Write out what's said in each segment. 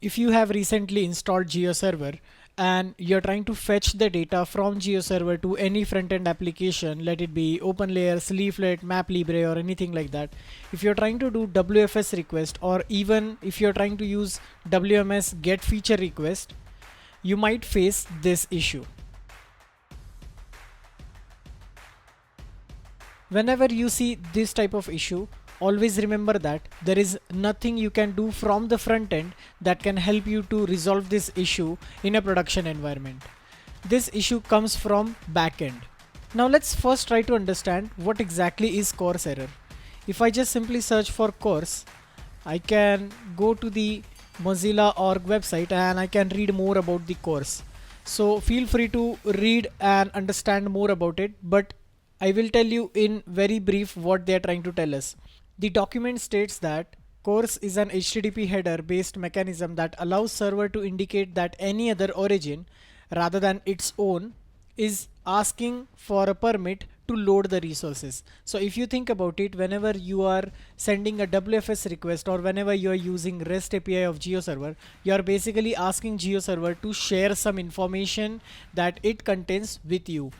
If you have recently installed GeoServer and you're trying to fetch the data from GeoServer to any front-end application, let it be OpenLayers, Leaflet, MapLibre, or anything like that. If you're trying to do WFS request, or even if you're trying to use WMS get feature request, you might face this issue. Whenever you see this type of issue, always remember that there is nothing you can do from the front end that can help you to resolve this issue in a production environment. This issue comes from backend. Now let's first try to understand what exactly is course error. If I just simply search for course, I can go to the Mozilla org website and I can read more about the course. So feel free to read and understand more about it, but I will tell you in very brief what they are trying to tell us. The document states that course is an HTTP header based mechanism that allows server to indicate that any other origin rather than its own is asking for a permit to load the resources. So if you think about it, whenever you are sending a WFS request or whenever you are using REST API of GeoServer, you are basically asking GeoServer to share some information that it contains with you.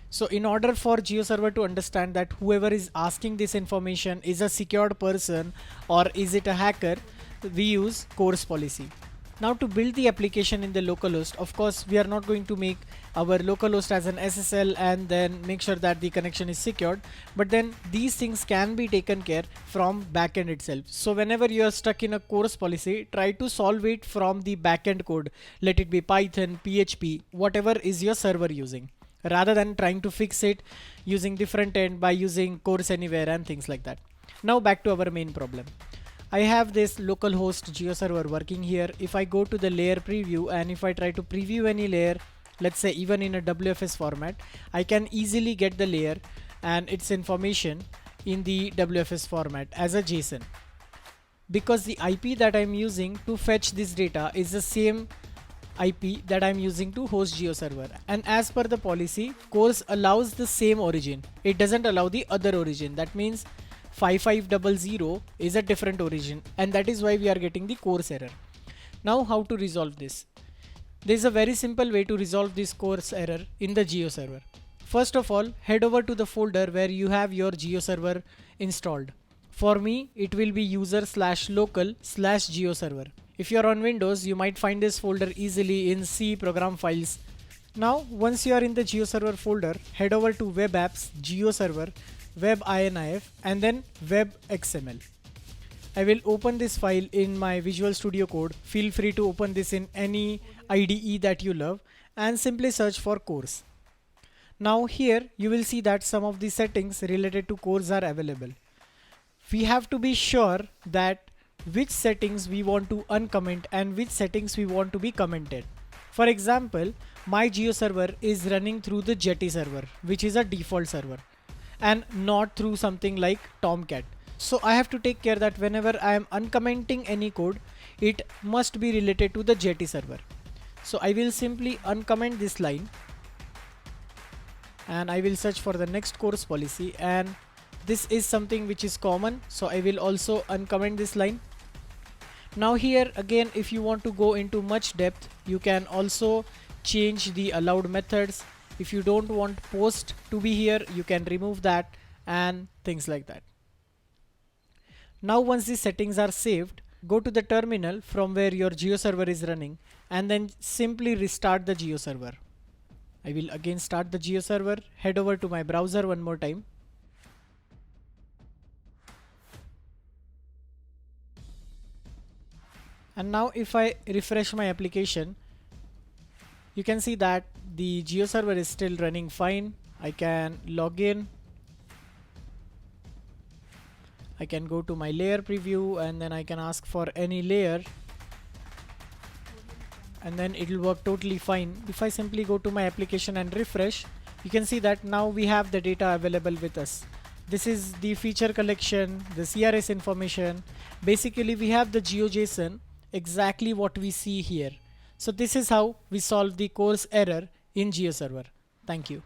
So in order for GeoServer to understand that whoever is asking this information is a secured person or is it a hacker, we use course policy. Now to build the application in the localhost, of course we are not going to make our localhost as an SSL and then make sure that the connection is secured, but then these things can be taken care from backend itself. So whenever you are stuck in a course policy, try to solve it from the backend code. Let it be Python, PHP, whatever is your server using, rather than trying to fix it using the front end by using course anywhere and things like that. Now back to our main problem. I have this localhost GeoServer working here. If I go to the layer preview and if I try to preview any layer, let's say even in a WFS format, I can easily get the layer and its information in the WFS format as a JSON, because the IP that I'm using to fetch this data is the same IP that I'm using to host GeoServer, and as per the policy, course allows the same origin. It doesn't allow the other origin. That means 5500 is a different origin, and that is why we are getting the course error. Now how to resolve this? There is a very simple way to resolve this course error in the GeoServer. First of all, head over to the folder where you have your GeoServer installed. For me, it will be user/local/GeoServer. If you're on Windows, you might find this folder easily in C program files. Now, once you are in the GeoServer folder, head over to Web Apps, GeoServer, WebINIF, and then WebXML. I will open this file in my Visual Studio Code. Feel free to open this in any IDE that you love and simply search for course. Now here you will see that some of the settings related to course are available. We have to be sure that which settings we want to uncomment and which settings we want to be commented. For example, my GeoServer is running through the Jetty server, which is a default server, and not through something like Tomcat. So I have to take care that whenever I am uncommenting any code, it must be related to the Jetty server. So I will simply uncomment this line and I will search for the next course policy, and this is something which is common, so I will also uncomment this line. Now here again, if you want to go into much depth, you can also change the allowed methods. If you don't want post to be here, you can remove that and things like that. Now once the settings are saved, go to the terminal from where your GeoServer is running and then simply restart the GeoServer. I will again start the GeoServer, head over to my browser one more time. And now if I refresh my application, you can see that the GeoServer is still running fine. I can log in. I can go to my layer preview and then I can ask for any layer and then it will work totally fine. If I simply go to my application and refresh, you can see that now we have the data available with us. This is the feature collection, the CRS information. Basically we have the GeoJSON, exactly what we see here. So this is how we solve the course error in GeoServer. Thank you.